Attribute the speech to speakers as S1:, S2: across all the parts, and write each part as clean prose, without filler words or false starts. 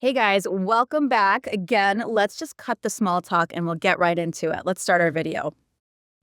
S1: Hey guys, welcome back. Again, let's just cut the small talk and we'll get right into it. Let's start our video.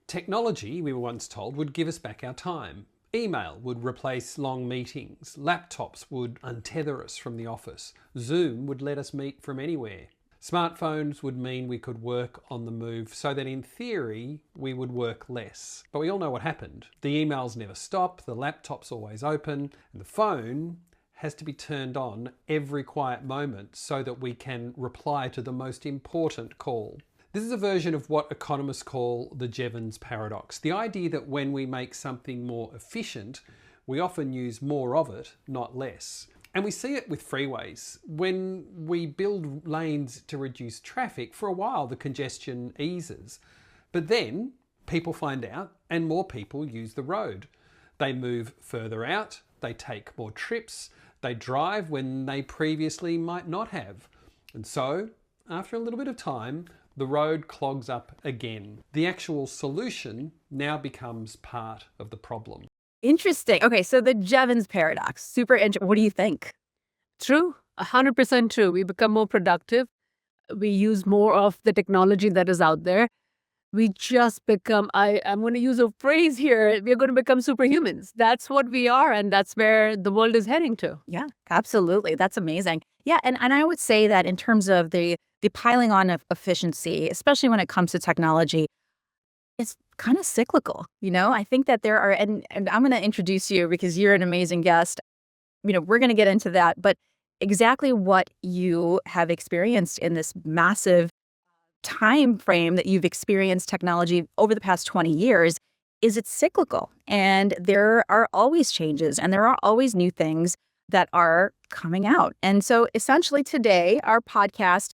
S2: Technology, we were once told, would give us back our time. Email would replace long meetings. Laptops would untether us from the office. Zoom would let us meet from anywhere. Smartphones would mean we could work on the move so that in theory we would work less. But we all know what happened. The emails never stop, the laptop's always open, and the phone has to be turned on every quiet moment so that we can reply to the most important call. This is a version of what economists call the Jevons paradox. The idea that when we make something more efficient, we often use more of it, not less. And we see it with freeways. When we build lanes to reduce traffic, for a while the congestion eases. But then people find out and more people use the road. They move further out, they take more trips, they drive when they previously might not have. And so, after a little bit of time, the road clogs up again. The actual solution now becomes part of the problem.
S1: Interesting. Okay, so the Jevons paradox, super interesting. What do you think?
S3: True, 100% true. We become more productive. We use more of the technology that is out there. We just become, I'm going to use a phrase here, we're going to become superhumans. That's what we are, and that's where the world is heading to.
S1: Yeah, absolutely. That's amazing. Yeah, and I would say that in terms of the piling on of efficiency, especially when it comes to technology, it's kind of cyclical. I think that there are, and I'm going to introduce you because you're an amazing guest. We're going to get into that, but exactly what you have experienced in this massive time frame that you've experienced technology over the past 20 years is it's cyclical, and there are always changes and there are always new things that are coming out. And so essentially today, our podcast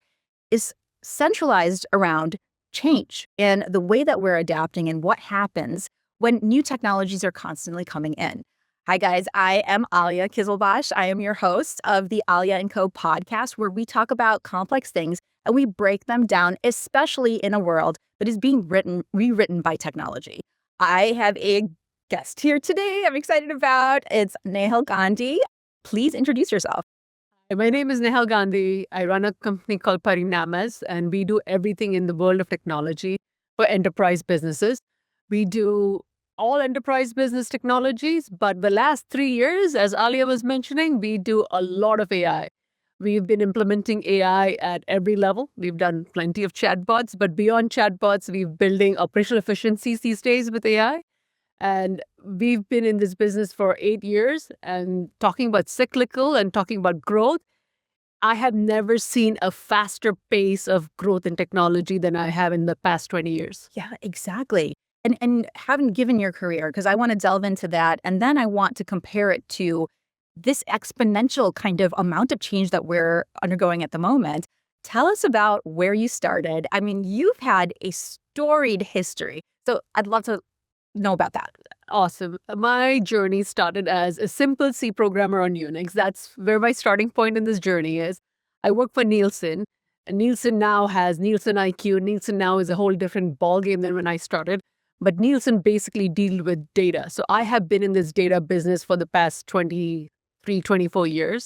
S1: is centralized around change and the way that we're adapting and what happens when new technologies are constantly coming in. Hi, guys. I am Alia Kizilbash. I am your host of the Alia & Co. podcast, where we talk about complex things and we break them down, especially in a world that is being rewritten by technology. I have a guest here today I'm excited about. It's Nahel Gandhi. Please introduce yourself.
S3: My name is Nehal Gandhi. I run a company called Parinamas, and we do everything in the world of technology for enterprise businesses. We do all enterprise business technologies, but the last 3 years, as Alia was mentioning, we do a lot of AI. We've been implementing AI at every level. We've done plenty of chatbots, but beyond chatbots, we're building operational efficiencies these days with AI. And we've been in this business for 8 years, and talking about cyclical and talking about growth, I have never seen a faster pace of growth in technology than I have in the past 20 years.
S1: Yeah, exactly. And having given your career, because I want to delve into that, and then I want to compare it to this exponential kind of amount of change that we're undergoing at the moment. Tell us about where you started. I mean, you've had a storied history, so I'd love to know about that.
S3: Awesome. My journey started as a simple C programmer on Unix. That's where my starting point in this journey is. I work for Nielsen, and Nielsen now has NielsenIQ. Nielsen now is a whole different ballgame than when I started. But Nielsen basically deals with data. So I have been in this data business for the past 23, 24 years.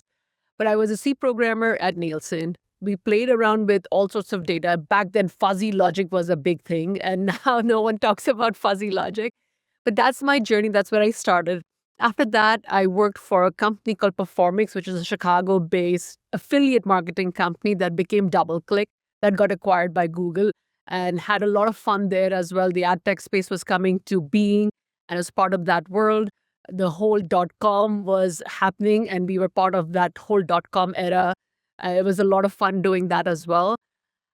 S3: But I was a C programmer at Nielsen. We played around with all sorts of data. Back then, fuzzy logic was a big thing. And now no one talks about fuzzy logic. But that's my journey. That's where I started. After that, I worked for a company called Performix, which is a Chicago-based affiliate marketing company that became DoubleClick, that got acquired by Google, and had a lot of fun there as well. The ad tech space was coming to being, and as part of that world, the whole .com was happening, and we were part of that whole .com era. It was a lot of fun doing that as well.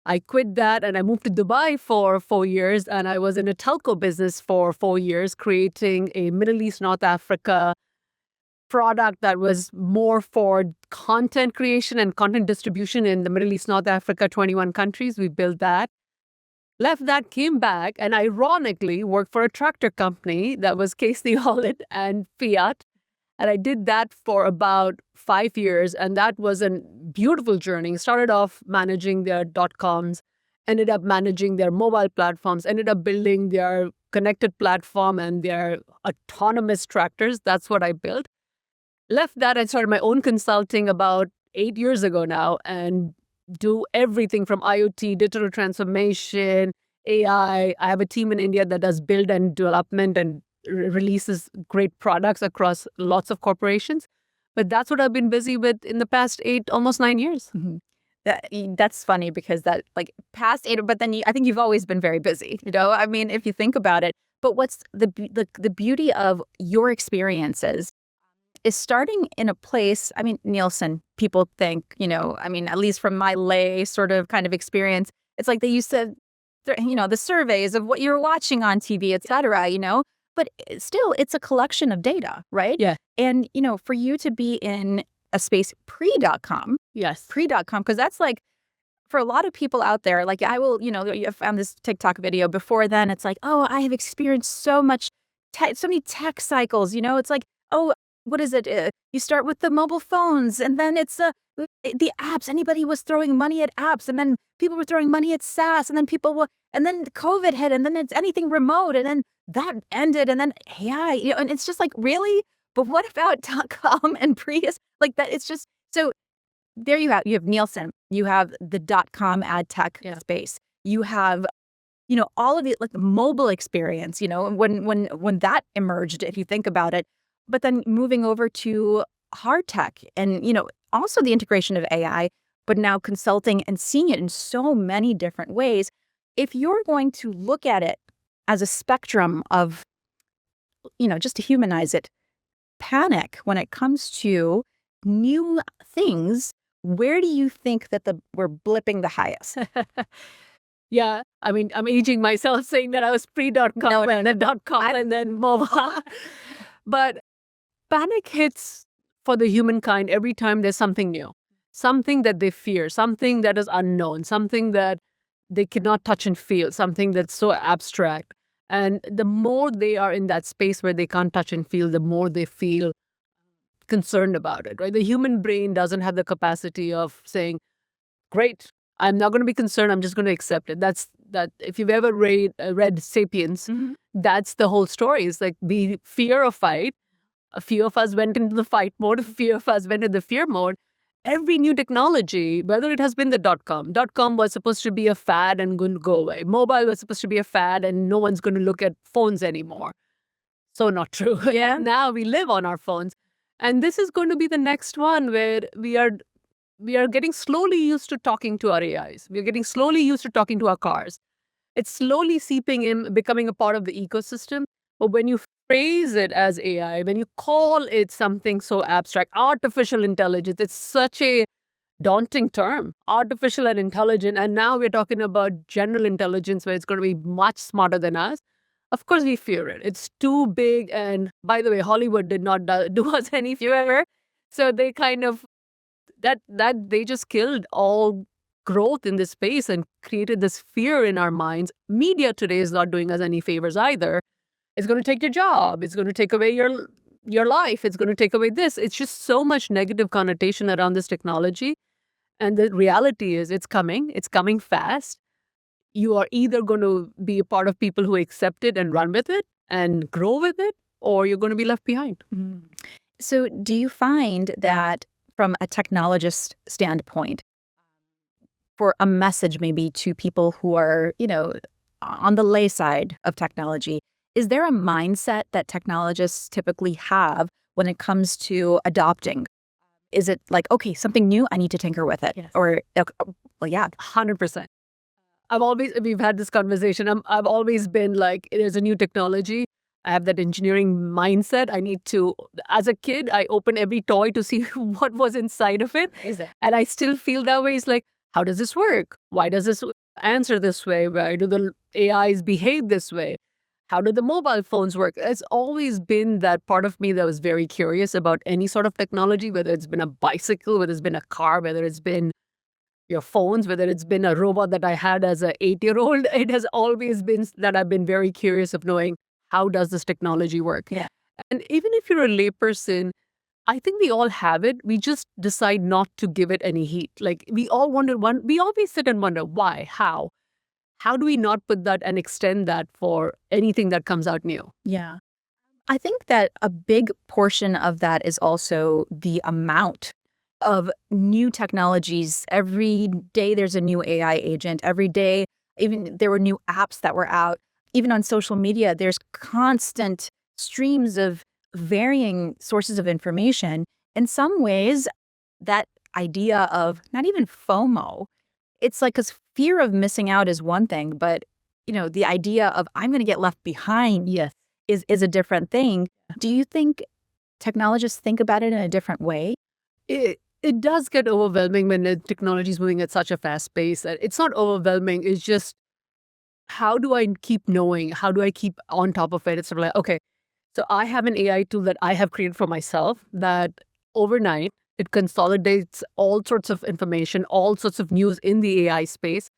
S3: I quit that and I moved to Dubai for 4 years, and I was in a telco business for 4 years, creating a Middle East, North Africa product that was more for content creation and content distribution in the Middle East, North Africa, 21 countries. We built that. Left that, came back, and ironically worked for a tractor company that was Casey Holland and Fiat. And I did that for about 5 years, and that was a beautiful journey. Started off managing their .coms, ended up managing their mobile platforms, ended up building their connected platform and their autonomous tractors. That's what I built. Left that, I started my own consulting about 8 years ago now and do everything from IoT, digital transformation, AI. I have a team in India that does build and development and releases great products across lots of corporations. But that's what I've been busy with in the past 8, almost 9 years.
S1: Mhm. That's funny because that like past 8, but then I think you've always been very busy, I mean, if you think about it. But what's the beauty of your experiences is starting in a place, I mean, Nielsen, people think, I mean, at least from my lay sort of kind of experience, it's like they used to, the surveys of what you're watching on TV, et cetera, but still it's a collection of data, right?
S3: Yeah.
S1: And, for you to be in a space pre.com,
S3: Yes.
S1: because that's like, for a lot of people out there, like I will, I found this TikTok video before then. It's like, oh, I have experienced so many tech cycles. It's like, oh, what is it? You start with the mobile phones, and then it's the apps. Anybody was throwing money at apps, and then people were throwing money at SaaS, and then COVID hit, and then it's anything remote, and then that ended, and then AI. And it's just like, really? But what about .com and Prius? Like that? It's just so. There you have Nielsen, you have the .com ad tech space, you have all of it, like the mobile experience, when that emerged, if you think about it, but then moving over to hard tech and also the integration of AI, but now consulting and seeing it in so many different ways. If you're going to look at it as a spectrum of just to humanize it, panic when it comes to new things, where do you think that we're blipping the highest?
S3: Yeah, I mean, I'm aging myself saying that I was pre.com and then .com and then mobile. But panic hits for the humankind every time there's something new, something that they fear, something that is unknown, something that they cannot touch and feel, something that's so abstract. And the more they are in that space where they can't touch and feel, the more they feel concerned about it, right? The human brain doesn't have the capacity of saying, great, I'm not going to be concerned, I'm just going to accept it. That's that. If you've ever read Sapiens, that's the whole story. It's like the fear of fight. A few of us went into the fight mode, a few of us went into the fear mode. Every new technology, whether it has been the .com was supposed to be a fad and going to go away. Mobile was supposed to be a fad and no one's going to look at phones anymore. So not true.
S1: Yeah.
S3: Now we live on our phones. And this is going to be the next one where we are getting slowly used to talking to our AIs. We are getting slowly used to talking to our cars. It's slowly seeping in, becoming a part of the ecosystem. But when you phrase it as AI, when you call it something so abstract, artificial intelligence, it's such a daunting term, artificial and intelligent. And now we're talking about general intelligence where it's going to be much smarter than us. Of course, we fear it. It's too big. And by the way, Hollywood did not do us any favor. So they kind of, that they just killed all growth in this space and created this fear in our minds. Media today is not doing us any favors either. It's going to take your job. It's going to take away your life. It's going to take away this. It's just so much negative connotation around this technology. And the reality is it's coming fast. You are either going to be a part of people who accept it and run with it and grow with it, or you're going to be left behind.
S1: So do you find that from a technologist standpoint, for a message maybe to people who are, on the lay side of technology, is there a mindset that technologists typically have when it comes to adopting? Is it like, okay, something new, I need to tinker with it?
S3: Yes.
S1: Or, well, yeah.
S3: 100%. We've had this conversation. I've always been like, there's a new technology. I have that engineering mindset. I need to, as a kid, I opened every toy to see what was inside of it. And I still feel that way. It's like, how does this work? Why does this answer this way? Why do the AIs behave this way? How do the mobile phones work? It's always been that part of me that was very curious about any sort of technology, whether it's been a bicycle, whether it's been a car, whether it's been your phones, whether it's been a robot that I had as an 8-year-old. It has always been that I've been very curious of knowing, how does this technology work?
S1: Yeah.
S3: And even if you're a layperson, I think we all have it. We just decide not to give it any heat. Like we always sit and wonder, why, how? How do we not put that and extend that for anything that comes out new?
S1: Yeah. I think that a big portion of that is also the amount of new technologies. Every day there's a new AI agent. Every day, even there were new apps that were out. Even on social media, there's constant streams of varying sources of information. In some ways, that idea of not even FOMO, it's like, because fear of missing out is one thing, but the idea of I'm going to get left behind
S3: Yes.
S1: is a different thing. Do you think technologists think about it in a different way?
S3: It does get overwhelming when the technology is moving at such a fast pace. It's not overwhelming. It's just, how do I keep knowing? How do I keep on top of it? It's sort of like, okay, so I have an AI tool that I have created for myself that overnight, it consolidates all sorts of information, all sorts of news in the AI space.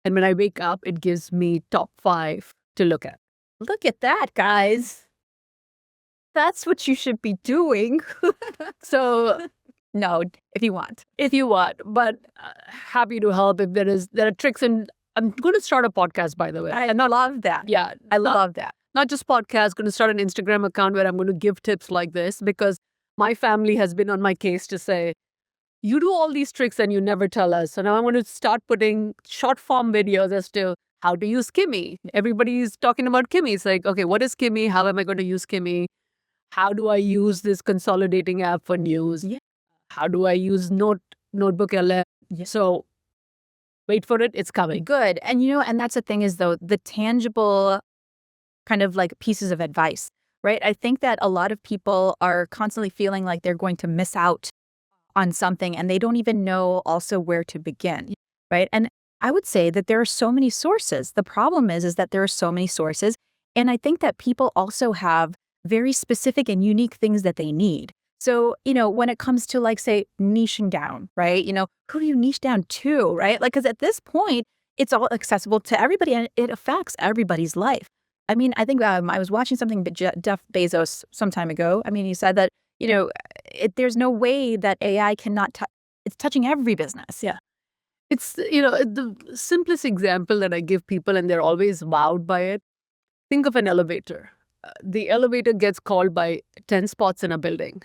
S3: And when I wake up, it gives me top 5 to look at.
S1: Look at that, guys. That's what you should be doing.
S3: So
S1: No, if you want.
S3: if you want, but happy to help if there are tricks. And I'm going to start a podcast, by the way.
S1: I love that.
S3: Yeah,
S1: I love that.
S3: not just podcast, going to start an Instagram account where I'm going to give tips like this, because my family has been on my case to say, you do all these tricks and you never tell us. So now I'm going to start putting short form videos as to how to use Kimi. Everybody's talking about Kimi. It's like, okay, what is Kimi? How am I going to use Kimi? How do I use this consolidating app for news?
S1: Yeah.
S3: How do I use Notebook LM?
S1: Yeah.
S3: So wait for it. It's coming.
S1: Good. And and that's the thing is, though, the tangible kind of like pieces of advice, right? I think that a lot of people are constantly feeling like they're going to miss out on something and they don't even know also where to begin, right? And I would say that there are so many sources. The problem is that there are so many sources. And I think that people also have very specific and unique things that they need. So, when it comes to, like, say, niching down, right? Who do you niche down to, right? Like, because at this point, it's all accessible to everybody and it affects everybody's life. I mean, I think I was watching something Jeff Bezos some time ago. I mean, he said that, there's no way that AI cannot touch. It's touching every business.
S3: Yeah. It's, the simplest example that I give people, and they're always wowed by it. Think of an elevator. The elevator gets called by 10 spots in a building.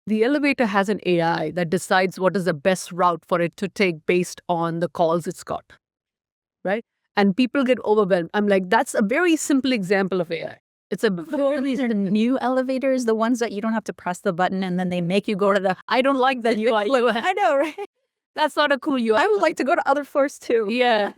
S3: The elevator has an AI that decides what is the best route for it to take based on the calls it's got, right? And people get overwhelmed. I'm like, that's a very simple example of AI. It's a
S1: These are the new elevators, the ones that you don't have to press the button and then they make you go to the.
S3: I don't like that UI.
S1: I know, right?
S3: That's not a cool UI.
S1: I would like to go to other floors too.
S3: Yeah.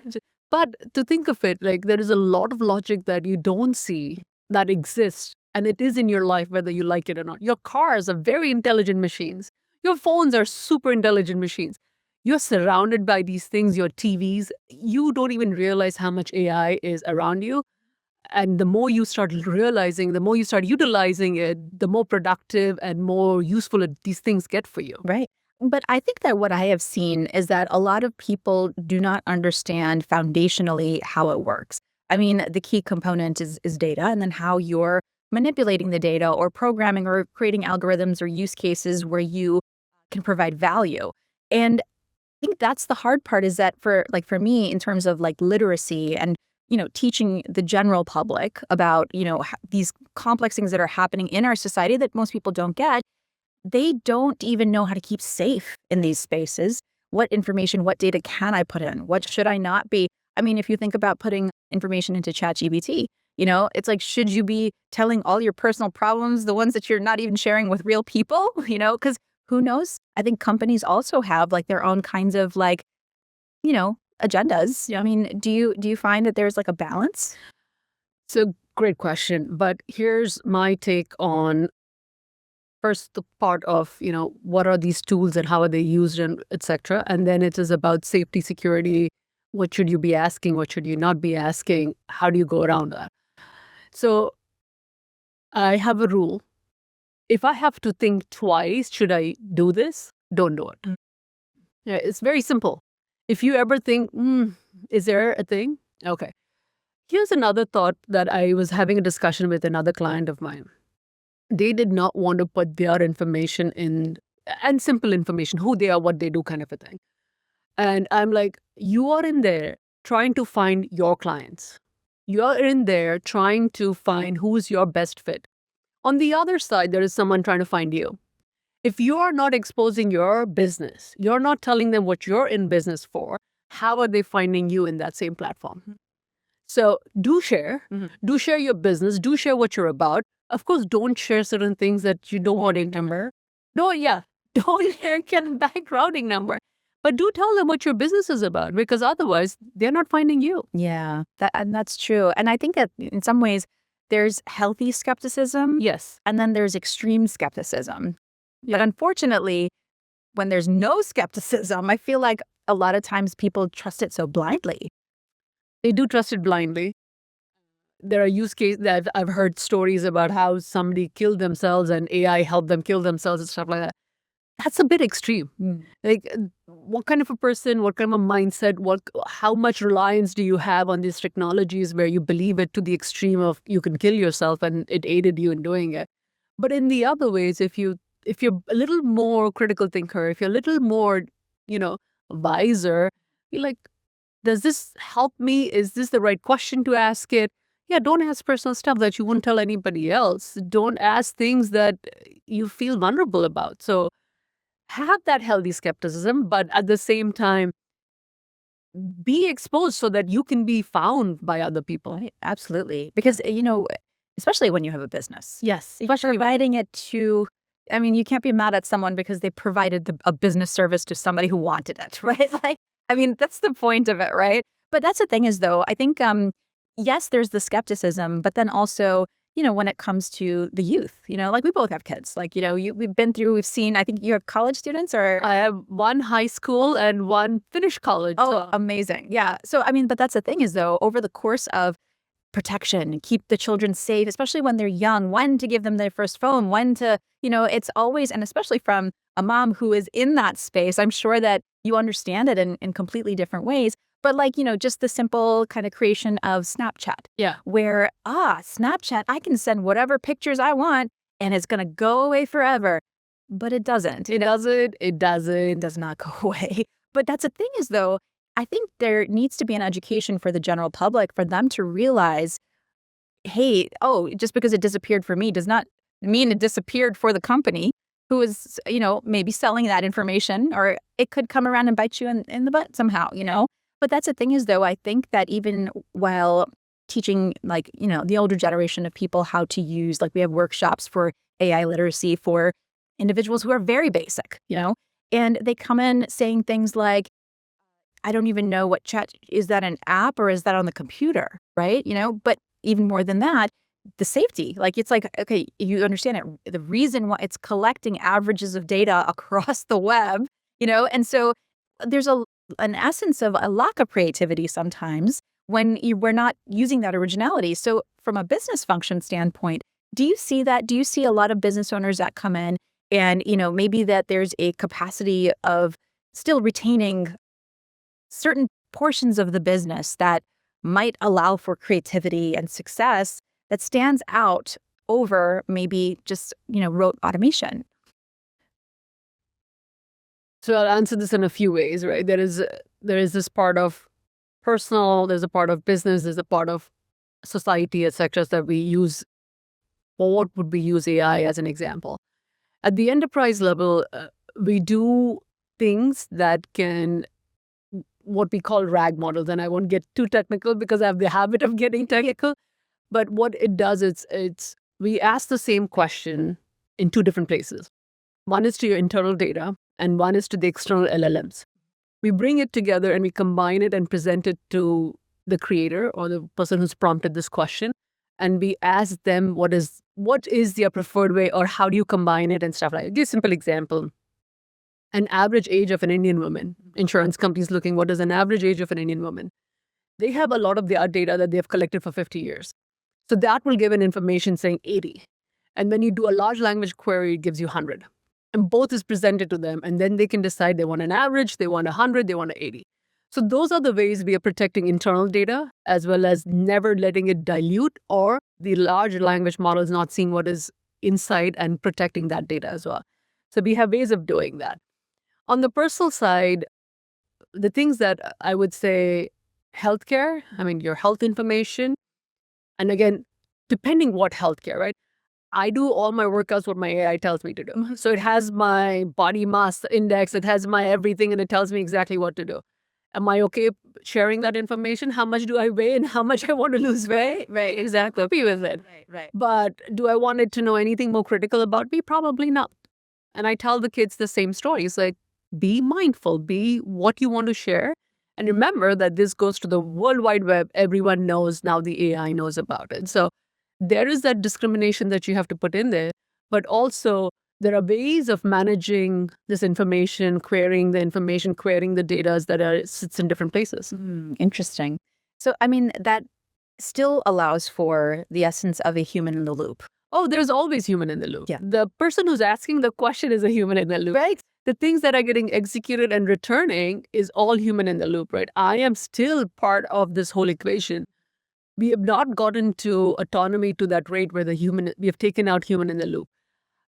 S3: But to think of it, like, there is a lot of logic that you don't see that exists. And it is in your life, whether you like it or not. Your cars are very intelligent machines. Your phones are super intelligent machines. You're surrounded by these things, your TVs. You don't even realize how much AI is around you. And the more you start realizing, the more you start utilizing it, the more productive and more useful these things get for you.
S1: Right. But I think that what I have seen is that a lot of people do not understand foundationally how it works. I mean, the key component is data, and then how you're manipulating the data or programming or creating algorithms or use cases where you can provide value. And I think that's the hard part, is that for me, in terms of like literacy and teaching the general public about these complex things that are happening in our society that most people don't get, they don't even know how to keep safe in these spaces. What information, what data can I put in? What should I not be? I mean, if you think about putting information into ChatGPT, it's like, should you be telling all your personal problems, the ones that you're not even sharing with real people? Because who knows? I think companies also have like their own kinds of like, agendas.
S3: Yeah.
S1: I mean, do you find that there's like a balance?
S3: It's a great question. But here's my take on, first, the part of, what are these tools and how are they used, and et cetera. And then it is about safety, security. What should you be asking? What should you not be asking? How do you go around that? So I have a rule. If I have to think twice, should I do this? Don't do it. Yeah, it's very simple. If you ever think, is there a thing? Okay. Here's another thought that I was having a discussion with another client of mine. They did not want to put their information in, and simple information, who they are, what they do, kind of a thing. And I'm like, you are in there trying to find your clients. You're in there trying to find who's your best fit. On the other side, there is someone trying to find you. If you're not exposing your business, you're not telling them what you're in business for, how are they finding you in that same platform? So do share. Do share your business. Do share what you're about. Of course, don't share certain things that you don't want to number. No, yeah. Don't share your bank routing number. But do tell them what your business is about, because otherwise they're not finding you.
S1: Yeah, and that's true. And I think that in some ways there's healthy skepticism.
S3: Yes.
S1: And then there's extreme skepticism. But unfortunately, when there's no skepticism, I feel like a lot of times people trust it so blindly.
S3: They do trust it blindly. There are use cases that I've heard stories about how somebody killed themselves and AI helped them kill themselves and stuff like that. That's a bit extreme. Like, what kind of a person, what kind of a mindset, how much reliance do you have on these technologies where you believe it to the extreme of you can kill yourself and it aided you in doing it? But in the other ways, if you're a little more critical thinker, if you're a little more, wiser, you're like, does this help me? Is this the right question to ask it? Yeah, don't ask personal stuff that you wouldn't tell anybody else. Don't ask things that you feel vulnerable about. So have that healthy skepticism, but at the same time, be exposed so that you can be found by other people.
S1: Right, absolutely. Because, especially when you have a business.
S3: Yes.
S1: Especially providing it to, I mean, you can't be mad at someone because they provided a business service to somebody who wanted it, right? Like, I mean, that's the point of it, right? But that's the thing is, though, I think, yes, there's the skepticism, but then also, when it comes to the youth, like we both have kids, like, we've seen, I think you have college students or?
S3: I have one high school and one finished college.
S1: Oh,
S3: so.
S1: Amazing. Yeah. So, I mean, but that's the thing is, though, over the course of protection and keep the children safe, especially when they're young, when to give them their first phone, when to, it's always, and especially from a mom who is in that space, I'm sure that you understand it in completely different ways. But like, just the simple kind of creation of Snapchat.
S3: Yeah.
S1: Where, Snapchat, I can send whatever pictures I want and it's going to go away forever. But it doesn't.
S3: It doesn't. It doesn't.
S1: It does not go away. But that's the thing is, though, I think there needs to be an education for the general public for them to realize, hey, just because it disappeared for me does not mean it disappeared for the company who is, maybe selling that information, or it could come around and bite you in the butt somehow, But that's the thing is, though, I think that even while teaching, like, the older generation of people how to use, like we have workshops for AI literacy for individuals who are very basic, and they come in saying things like, I don't even know what chat, is that an app or is that on the computer, right? But even more than that, the safety, like it's like, okay, you understand it. The reason why it's collecting averages of data across the web, and so there's an essence of a lack of creativity sometimes when we're not using that originality. So from a business function standpoint, do you see that? Do you see a lot of business owners that come in and, maybe that there's a capacity of still retaining certain portions of the business that might allow for creativity and success that stands out over maybe just, rote automation?
S3: So I'll answer this in a few ways, right? There is this part of personal, there's a part of business, there's a part of society, etc., that we use. Or what would we use AI as an example? At the enterprise level, we do things that can, what we call RAG models, and I won't get too technical because I have the habit of getting technical. But what it does, it's we ask the same question in two different places. One is to your internal data, and one is to the external LLMs. We bring it together and we combine it and present it to the creator or the person who's prompted this question, and we ask them what is their preferred way, or how do you combine it and stuff like that. I'll give a simple example. An average age of an Indian woman. Insurance companies looking, what is an average age of an Indian woman? They have a lot of their data that they have collected for 50 years. So that will give an information saying 80. And when you do a large language query, it gives you 100. And both is presented to them. And then they can decide they want an average, they want 100, they want 80. So those are the ways we are protecting internal data, as well as never letting it dilute, or the large language models not seeing what is inside and protecting that data as well. So we have ways of doing that. On the personal side, the things that I would say, healthcare, I mean, your health information. And again, depending what healthcare, right? I do all my workouts what my AI tells me to do. So it has my body mass index, it has my everything, and it tells me exactly what to do. Am I okay sharing that information? How much do I weigh and how much I want to lose weight? Right, exactly. Happy with it.
S1: Right.
S3: But do I want it to know anything more critical about me? Probably not. And I tell the kids the same story. It's like, be mindful, be what you want to share. And remember that this goes to the World Wide Web. Everyone knows now, the AI knows about it. So there is that discrimination that you have to put in there. But also, there are ways of managing this information, querying the information, querying the data that sits in different places.
S1: Interesting. So, I mean, that still allows for the essence of a human in the loop.
S3: Oh, there's always human in the loop.
S1: Yeah.
S3: The person who's asking the question is a human in the loop.
S1: Right.
S3: The things that are getting executed and returning is all human in the loop, right? I am still part of this whole equation. We have not gotten to autonomy to that rate where we have taken out human in the loop.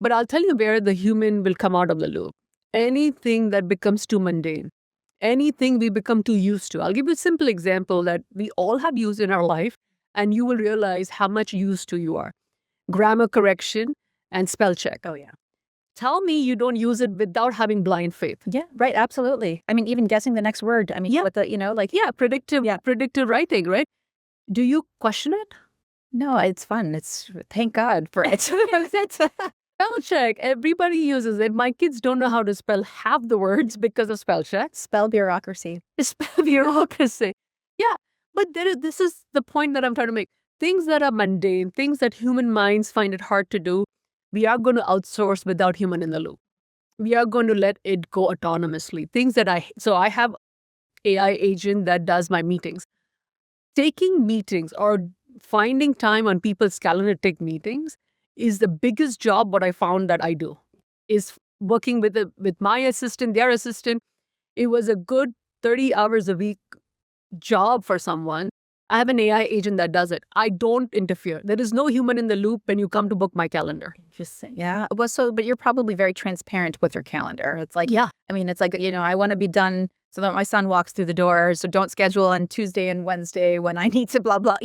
S3: But I'll tell you where the human will come out of the loop. Anything that becomes too mundane, anything we become too used to. I'll give you a simple example that we all have used in our life, and you will realize how much used to you are. Grammar correction and spell check.
S1: Oh, yeah.
S3: Tell me you don't use it without having blind faith.
S1: Yeah, right. Absolutely. I mean, even guessing the next word. I mean,
S3: Yeah.
S1: what the,
S3: Predictive writing, right? Do you question it?
S1: No, it's fun. Thank God for it.
S3: Spell check. Everybody uses it. My kids don't know how to spell half the words because of spell check.
S1: Spell bureaucracy.
S3: Spell bureaucracy. Yeah, but this is the point that I'm trying to make. Things that are mundane, things that human minds find it hard to do, we are going to outsource without human in the loop. We are going to let it go autonomously. I have AI agent that does my meetings. Taking meetings or finding time on people's calendar to take meetings is the biggest job what I found that I do, is working with my assistant, their assistant. It was a good 30 hours a week job for someone. I have an AI agent that does it. I don't interfere. There is no human in the loop when you come to book my calendar.
S1: Interesting. Yeah. Well, but you're probably very transparent with your calendar. It's like,
S3: Yeah.
S1: I mean, it's like, I want to be done so that my son walks through the door. So don't schedule on Tuesday and Wednesday when I need to blah, blah,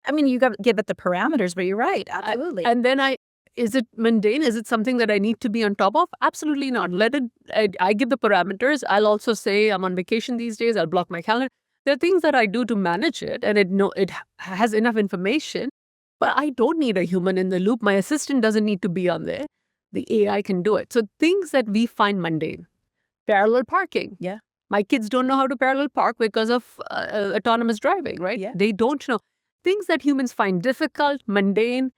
S1: I mean, you got to give it the parameters, but you're right. Absolutely.
S3: And then is it mundane? Is it something that I need to be on top of? Absolutely not. I give the parameters. I'll also say I'm on vacation these days. I'll block my calendar. There are things that I do to manage it, and it has enough information, but I don't need a human in the loop. My assistant doesn't need to be on there. The AI can do it. So things that we find mundane. Parallel parking.
S1: Yeah.
S3: My kids don't know how to parallel park because of autonomous driving, right?
S1: Yeah.
S3: They don't know. Things that humans find difficult, mundane,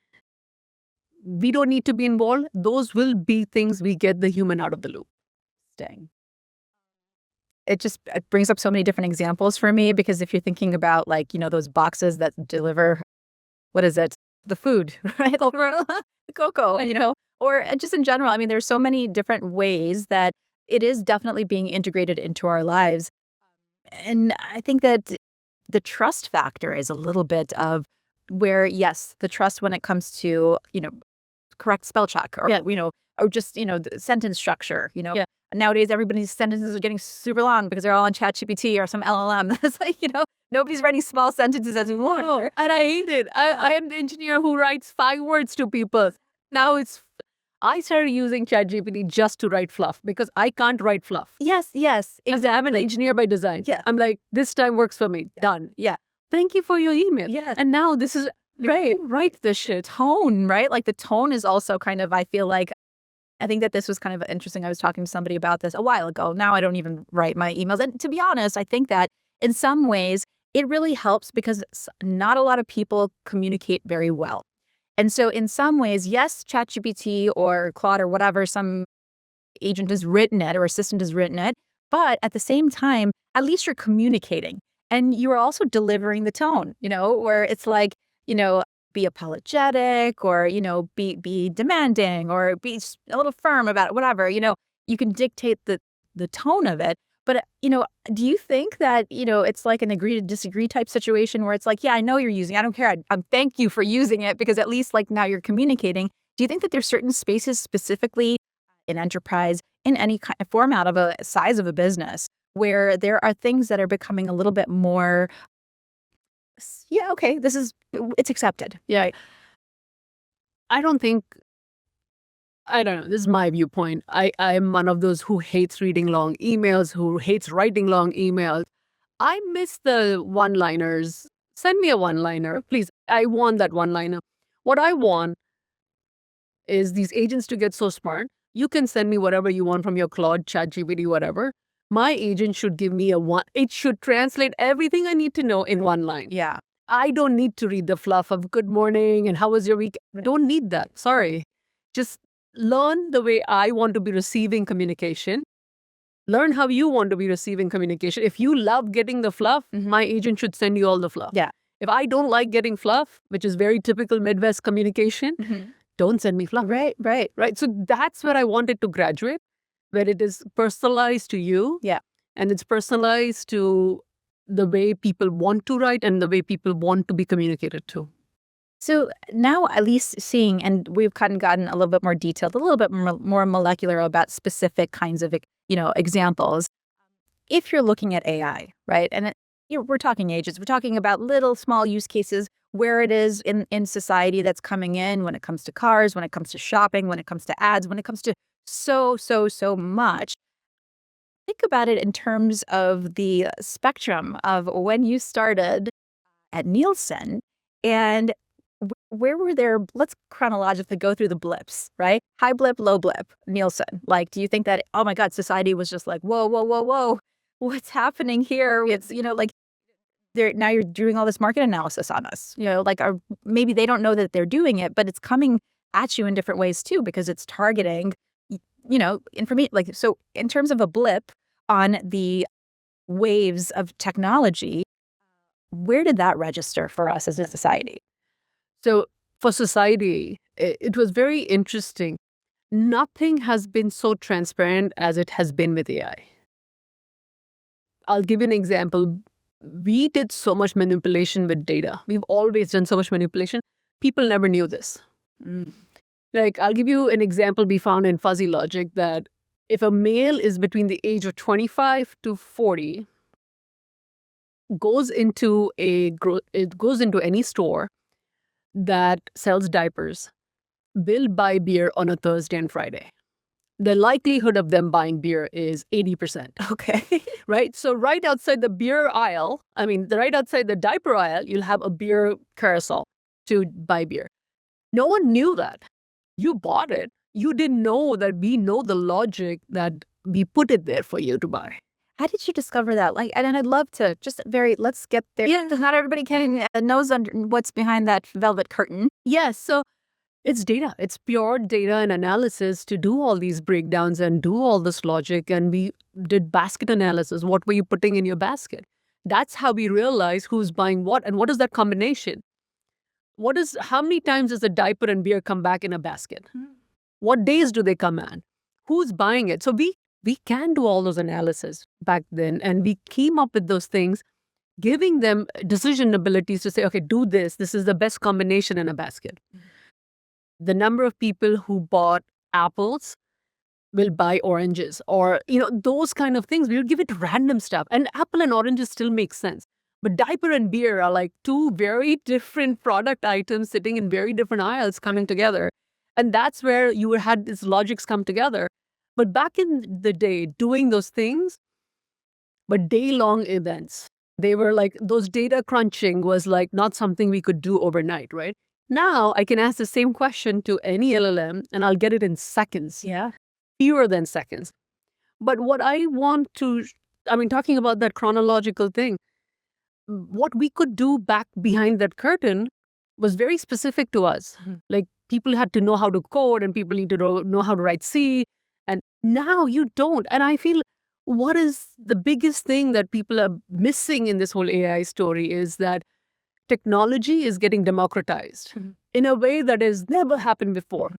S3: we don't need to be involved. Those will be things we get the human out of the loop.
S1: Dang. It brings up so many different examples for me, because if you're thinking about those boxes that deliver, what is it? The food, right? The cocoa, or just in general. I mean, there's so many different ways that it is definitely being integrated into our lives. And I think that the trust factor is a little bit of where, yes, the trust when it comes to, correct spell check or, or just, the sentence structure,
S3: Yeah.
S1: Nowadays, everybody's sentences are getting super long because they're all on ChatGPT or some LLM. It's like, nobody's writing small sentences anymore.
S3: And I hate it. I am the engineer who writes 5 words to people. Now I started using ChatGPT just to write fluff because I can't write fluff.
S1: Yes.
S3: Exactly. I'm an engineer by design.
S1: Yeah.
S3: I'm like, this time works for me. Done.
S1: Yeah.
S3: Thank you for your email.
S1: Yeah.
S3: And now this is
S1: Right.
S3: Write this shit.
S1: Tone, right? Like the tone is also kind of, I feel like, I think that this was kind of interesting. I was talking to somebody about this a while ago. Now I don't even write my emails. And to be honest, I think that in some ways it really helps because not a lot of people communicate very well. And so in some ways, yes, ChatGPT or Claude or whatever, some agent has written it or assistant has written it. But at the same time, at least you're communicating and you're also delivering the tone, where it's like, be apologetic or, be demanding or be a little firm about it, whatever, you can dictate the tone of it. But, do you think that, it's like an agree to disagree type situation where it's like, yeah, I know you're using it. I don't care. I thank you for using it because at least like now you're communicating. Do you think that there's certain spaces specifically in enterprise, in any kind of format of a size of a business, where there are things that are becoming a little bit more, yeah, okay, it's accepted.
S3: Yeah. I don't think, I don't know, this is my viewpoint. I'm one of those who hates reading long emails, who hates writing long emails. I miss the one-liners. Send me a one-liner, please. I want that one-liner. What I want is these agents to get so smart. You can send me whatever you want from your Claude, ChatGPT, whatever. My agent should give me it should translate everything I need to know in one line.
S1: Yeah.
S3: I don't need to read the fluff of good morning and how was your week. I don't need that. Sorry. Just learn the way I want to be receiving communication. Learn how you want to be receiving communication. If you love getting the fluff, my agent should send you all the fluff.
S1: Yeah.
S3: If I don't like getting fluff, which is very typical Midwest communication, don't send me fluff.
S1: Right.
S3: Right. So that's where I wanted to graduate, where it is personalized to you.
S1: Yeah.
S3: And it's personalized to the way people want to write and the way people want to be communicated to.
S1: So now at least seeing, and we've kind of gotten a little bit more detailed, a little bit more molecular about specific kinds of, examples. If you're looking at AI, right, and we're talking agents, we're talking about little small use cases where it is in society that's coming in when it comes to cars, when it comes to shopping, when it comes to ads, when it comes to so much. Think about it in terms of the spectrum of when you started at Nielsen and where were there, let's chronologically go through the blips, right? High blip, low blip, Nielsen. Like, do you think that, oh my God, society was just like, whoa, what's happening here? It's, like, now you're doing all this market analysis on us, like, maybe they don't know that they're doing it, but it's coming at you in different ways too, because it's targeting, information. Like, so in terms of a blip on the waves of technology, where did that register for us as a society?
S3: So for society, it was very interesting. Nothing has been so transparent as it has been with AI. I'll give you an example. We did so much manipulation with data. We've always done so much manipulation. People never knew this. Like, I'll give you an example we found in fuzzy logic that if a male is between the age of 25 to 40, goes into any store that sells diapers, will buy beer on a Thursday and Friday. The likelihood of them buying beer is 80%.
S1: Okay.
S3: Right? So right outside the beer aisle, right outside the diaper aisle, you'll have a beer carousel to buy beer. No one knew that. You bought it. You didn't know that we know the logic that we put it there for you to buy.
S1: How did you discover that? Like, and I'd love to let's get there. Yeah, not everybody knows what's behind that velvet curtain.
S3: Yes, so it's data. It's pure data and analysis to do all these breakdowns and do all this logic. And we did basket analysis. What were you putting in your basket? That's how we realize who's buying what and what is that combination. How many times does a diaper and beer come back in a basket? What days do they come at? Who's buying it? So we can do all those analysis back then, and we came up with those things, giving them decision abilities to say, okay, do this. This is the best combination in a basket. The number of people who bought apples will buy oranges, or those kind of things. We'll give it random stuff, and apple and oranges still make sense. But diaper and beer are like two very different product items sitting in very different aisles coming together. And that's where you had these logics come together. But back in the day, doing those things, but day-long events, they were like, those data crunching was like not something we could do overnight, right? Now I can ask the same question to any LLM and I'll get it in seconds.
S1: Yeah.
S3: Fewer than seconds. But what I want to, talking about that chronological thing, what we could do back behind that curtain was very specific to us. Like, people had to know how to code and people need to know how to write C. And now you don't. And I feel what is the biggest thing that people are missing in this whole AI story is that technology is getting democratized in a way that has never happened before.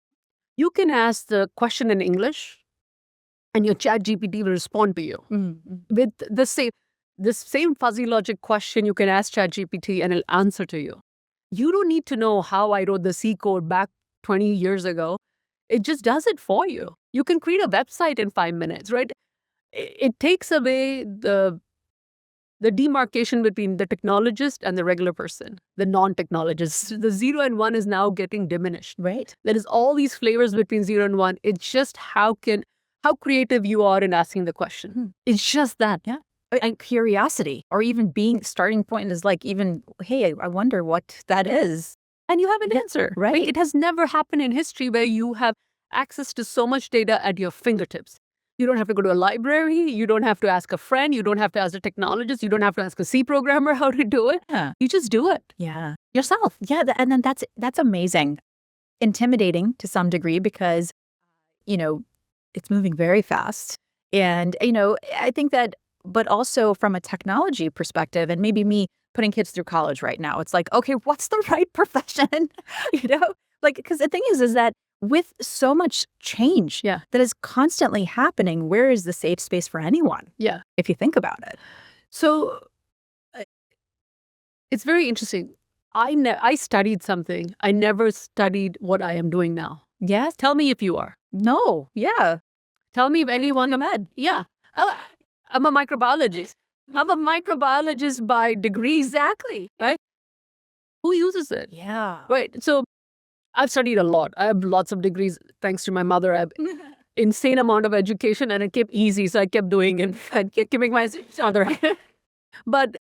S3: You can ask the question in English and your ChatGPT will respond to you with this same fuzzy logic question. You can ask ChatGPT and it'll answer to you. You don't need to know how I wrote the C code back 20 years ago. It just does it for you. You can create a website in 5 minutes, right? It takes away the the demarcation between the technologist and the regular person, the non-technologist. The 0 and 1 is now getting diminished.
S1: Right.
S3: There is all these flavors between 0 and 1. It's just how creative you are in asking the question. It's just that.
S1: Yeah. And curiosity, or even being starting point is like even, hey, I wonder what that is.
S3: And you have an answer.
S1: Right.
S3: It has never happened in history where you have access to so much data at your fingertips. You don't have to go to a library. You don't have to ask a friend. You don't have to ask a technologist. You don't have to ask a C programmer how to do it.
S1: Yeah.
S3: You just do it.
S1: Yeah.
S3: Yourself.
S1: Yeah. And then that's amazing. Intimidating to some degree because, it's moving very fast. And, I think that, but also from a technology perspective, and maybe me putting kids through college right now, it's like, okay, what's the right profession? Because the thing is that with so much change that is constantly happening, where is the safe space for anyone?
S3: Yeah.
S1: If you think about it.
S3: So it's very interesting. I studied something. I never studied what I am doing now.
S1: Yes.
S3: Tell me if you are.
S1: No. Yeah.
S3: Tell me if anyone. Yeah. I'm a microbiologist. I'm a microbiologist by degree.
S1: Exactly.
S3: Right? Who uses it?
S1: Yeah.
S3: Right. So I've studied a lot. I have lots of degrees thanks to my mother. I have insane amount of education and it kept easy. So I kept doing it and kept giving my other. But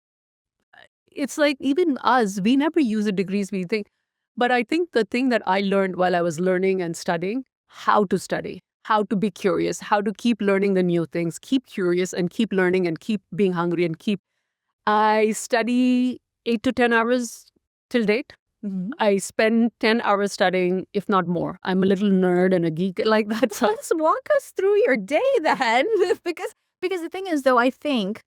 S3: it's like even us, we never use the degrees we think. But I think the thing that I learned while I was learning and studying, how to study, how to be curious, how to keep learning the new things, keep curious and keep learning and keep being hungry and I study 8 to 10 hours till date.
S1: Mm-hmm.
S3: I spend 10 hours studying, if not more. I'm a little nerd and a geek like that. So
S1: let's walk us through your day then. because the thing is, though, I think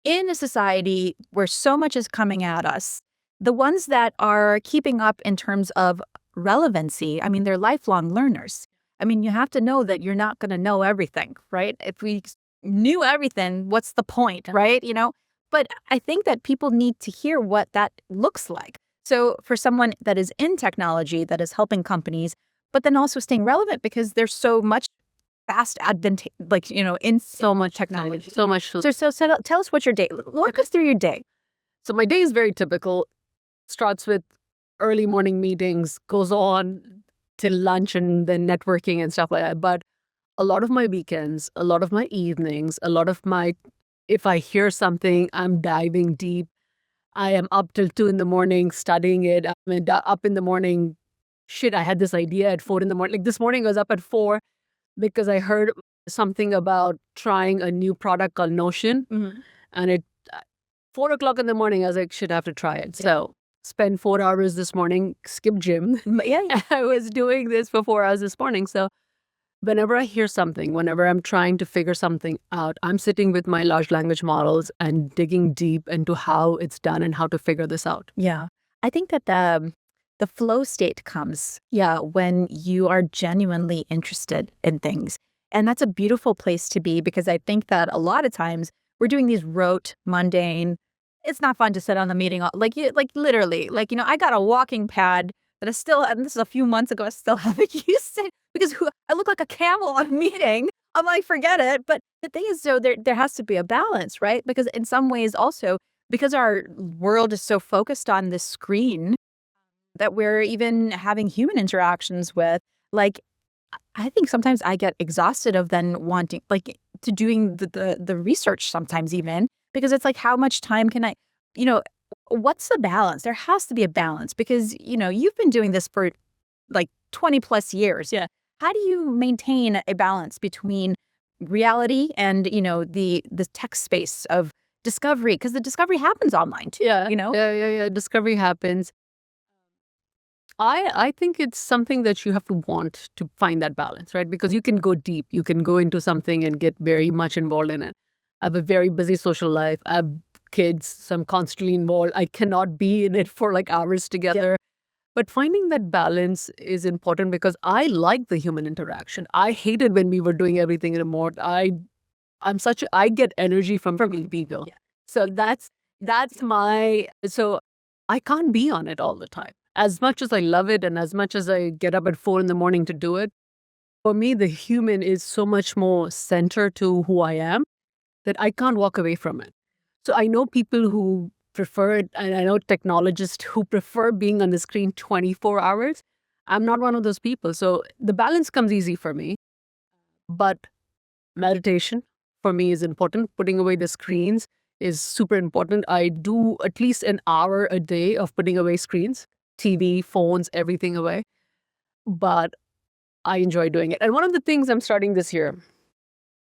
S1: in a society where so much is coming at us, the ones that are keeping up in terms of relevancy, I mean, they're lifelong learners. I mean, you have to know that you're not going to know everything, right? If we knew everything, what's the point, right? But I think that people need to hear what that looks like. So for someone that is in technology, that is helping companies, but then also staying relevant because there's so much fast advent, in
S3: so much technology, so much.
S1: So tell us what your day, walk us through your day.
S3: So my day is very typical. Starts with early morning meetings, goes on till lunch and then networking and stuff like that. But a lot of my weekends, a lot of my evenings, if I hear something, I'm diving deep. I am up till 2 in the morning studying it. I mean, up in the morning, I had this idea at 4 in the morning. Like this morning I was up at 4 because I heard something about trying a new product called Notion.
S1: Mm-hmm.
S3: And at 4 o'clock in the morning, I was like, I have to try it. So spend 4 hours this morning, skip gym.
S1: Yeah.
S3: I was doing this for 4 hours this morning. So whenever I hear something, whenever I'm trying to figure something out, I'm sitting with my large language models and digging deep into how it's done and how to figure this out.
S1: Yeah. I think that the flow state comes, when you are genuinely interested in things. And that's a beautiful place to be because I think that a lot of times we're doing these rote, mundane. It's not fun to sit on the meeting, literally. I got a walking pad that is still, and this is a few months ago, I still haven't used it because I look like a camel on a meeting. I'm like, forget it. But the thing is, so there has to be a balance, right? Because in some ways also, because our world is so focused on this screen that we're even having human interactions with, I think sometimes I get exhausted of then wanting, to doing the research sometimes even, because it's like, how much time can I, what's the balance? There has to be a balance because, you've been doing this for 20 plus years.
S3: Yeah.
S1: How do you maintain a balance between reality and, the tech space of discovery? Because the discovery happens online too.
S3: Yeah. Yeah. Discovery happens. I think it's something that you have to want to find that balance, right? Because you can go deep. You can go into something and get very much involved in it. I have a very busy social life. I have kids, so I'm constantly involved. I cannot be in it for hours together. Yeah. But finding that balance is important because I like the human interaction. I hated when we were doing everything remote. I get energy from people. Yeah. So so I can't be on it all the time. As much as I love it and as much as I get up at 4 in the morning to do it, for me, the human is so much more center to who I am that I can't walk away from it. So I know people who prefer it, and I know technologists who prefer being on the screen 24 hours. I'm not one of those people. So the balance comes easy for me. But meditation for me is important. Putting away the screens is super important. I do at least an hour a day of putting away screens, TV, phones, everything away. But I enjoy doing it. And one of the things I'm starting this year,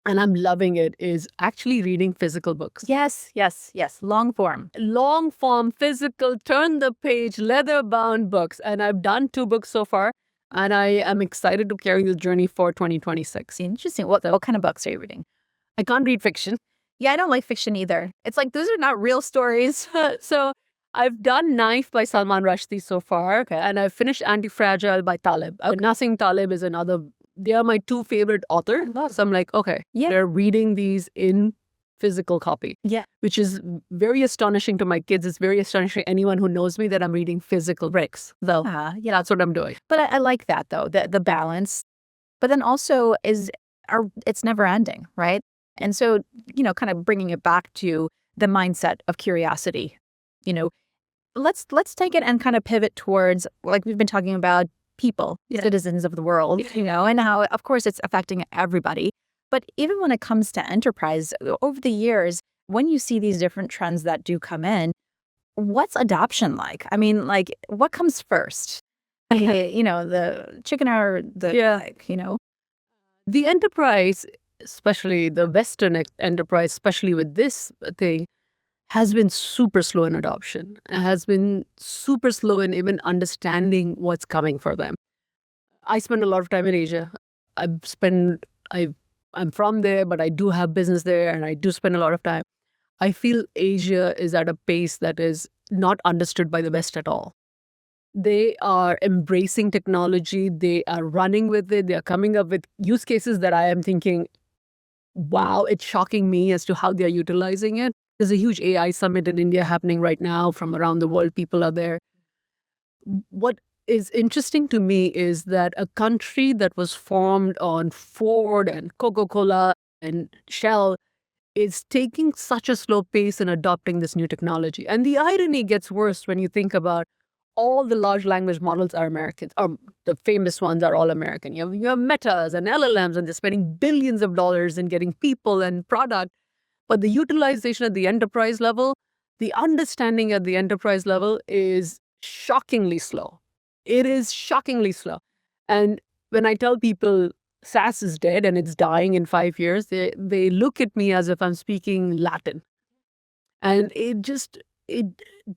S3: and I'm loving it, is actually reading physical books.
S1: Yes, yes, yes. Long form.
S3: Long form, physical, turn the page, leather bound books. And I've done 2 books so far. And I am excited to carry the journey for 2026.
S1: Interesting. What kind of books are you reading?
S3: I can't read fiction.
S1: Yeah, I don't like fiction either. It's like, those are not real stories.
S3: So I've done Knife by Salman Rushdie so far.
S1: Okay.
S3: And I've finished Anti-Fragile by Talib. Nassim Talib is another. They are my 2 favorite authors. So I'm like, okay,
S1: Yeah.
S3: they're reading these in physical copy.
S1: Yeah.
S3: Which is very astonishing to my kids. It's very astonishing to anyone who knows me that I'm reading physical books. Though that's what I'm doing.
S1: But I like that, though, the balance. But then also it's never ending, right? And so, kind of bringing it back to the mindset of curiosity, let's take it and kind of pivot towards, like we've been talking about, people, citizens of the world, and how, of course, it's affecting everybody. But even when it comes to enterprise, over the years, when you see these different trends that do come in, what's adoption like? I mean, like, what comes first? The chicken or the egg,
S3: The enterprise, especially the Western enterprise, especially with this thing, has been super slow in adoption. It has been super slow in even understanding what's coming for them. I spend a lot of time in Asia. I'm from there, but I do have business there, and I do spend a lot of time. I feel Asia is at a pace that is not understood by the West at all. They are embracing technology. They are running with it. They are coming up with use cases that I am thinking, wow, it's shocking me as to how they're utilizing it. There's a huge AI summit in India happening right now. From around the world, people are there. What is interesting to me is that a country that was formed on Ford and Coca-Cola and Shell is taking such a slow pace in adopting this new technology. And the irony gets worse when you think about all the large language models are American, or the famous ones are all American. You have Metas and LLMs, and they're spending billions of dollars in getting people and product. But the utilization at the enterprise level, the understanding at the enterprise level is shockingly slow. It is shockingly slow. And when I tell people SaaS is dead and it's dying in 5 years, they look at me as if I'm speaking Latin. And it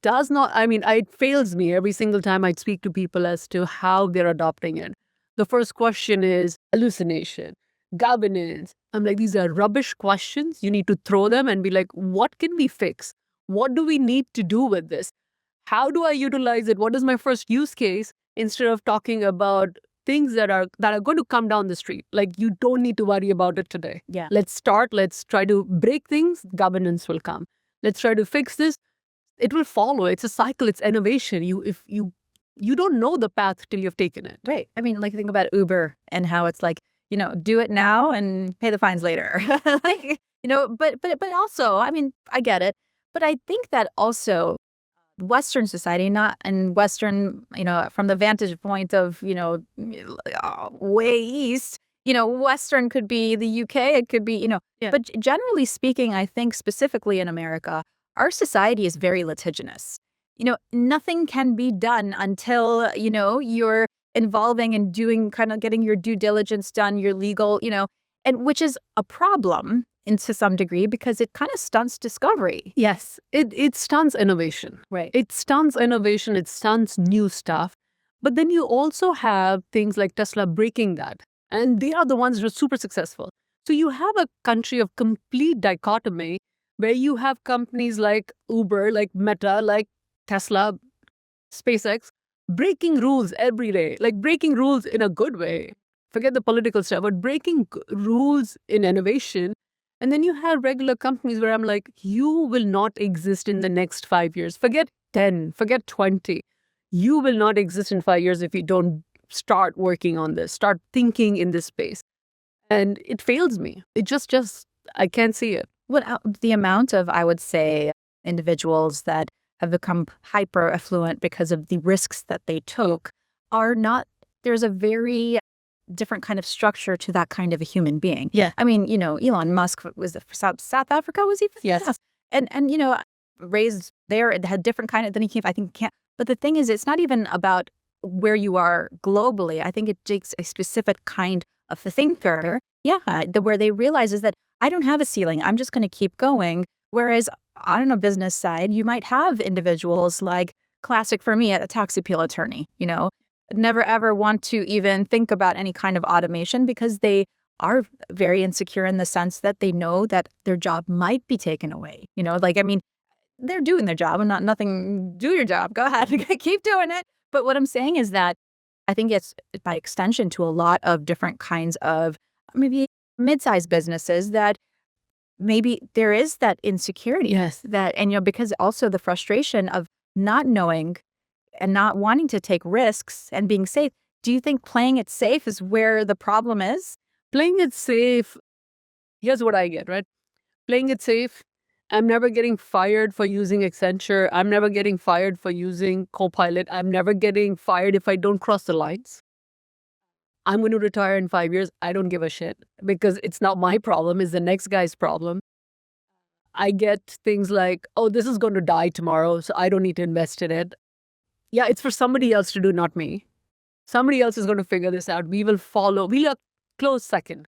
S3: does not, it fails me every single time I speak to people as to how they're adopting it. The first question is hallucination, governance. I'm like, these are rubbish questions. You need to throw them and be like, what can we fix? What do we need to do with this? How do I utilize it? What is my first use case? Instead of talking about things that are going to come down the street. Like, you don't need to worry about it today.
S1: Yeah.
S3: Let's try to break things, governance will come. Let's try to fix this. It will follow. It's a cycle. It's innovation. If you don't know the path till you've taken it.
S1: Right. I mean, like, think about Uber and how it's like, do it now and pay the fines later. But also, I mean, I get it. But I think that also Western society, not in Western, from the vantage point of, way east, Western could be the UK, it could be, but generally speaking, I think specifically in America, our society is very litigious. Nothing can be done until, you're involving and doing, kind of getting your due diligence done, your legal, and which is a problem to some degree because it kind of stunts discovery.
S3: Yes, it stunts innovation.
S1: Right.
S3: It stunts innovation. It stunts new stuff. But then you also have things like Tesla breaking that. And they are the ones who are super successful. So you have a country of complete dichotomy where you have companies like Uber, like Meta, like Tesla, SpaceX, breaking rules every day, like breaking rules in a good way. Forget the political stuff, but breaking rules in innovation. And then you have regular companies where I'm like, you will not exist in the next 5 years. Forget 10, forget 20. You will not exist in 5 years if you don't start working on this, start thinking in this space. And it fails me. It just I can't see it.
S1: The amount of, I would say, individuals that have become hyper affluent because of the risks that they took are not, there's a very different kind of structure to that kind of a human being.
S3: Yeah.
S1: I mean, Elon Musk was South Africa, was he?
S3: Yes.
S1: And raised there, it had different kind of, then he came, I think, can't. But the thing is, it's not even about where you are globally. I think it takes a specific kind of thinker, where they realize is that I don't have a ceiling. I'm just going to keep going. Whereas on a business side, you might have individuals like classic for me, a tax appeal attorney, never ever want to even think about any kind of automation because they are very insecure in the sense that they know that their job might be taken away. They're doing their job. Do your job. Go ahead. Keep doing it. But what I'm saying is that I think it's by extension to a lot of different kinds of maybe mid-sized businesses that maybe there is that insecurity.
S3: Yes.
S1: Because also the frustration of not knowing and not wanting to take risks and being safe. Do you think playing it safe is where the problem is?
S3: Playing it safe, here's what I get, right? Playing it safe, I'm never getting fired for using Accenture. I'm never getting fired for using Copilot. I'm never getting fired if I don't cross the lines. I'm going to retire in 5 years. I don't give a shit because it's not my problem. It's the next guy's problem. I get things like, oh, this is going to die tomorrow, so I don't need to invest in it. Yeah, it's for somebody else to do, not me. Somebody else is going to figure this out. We will follow. We are close second.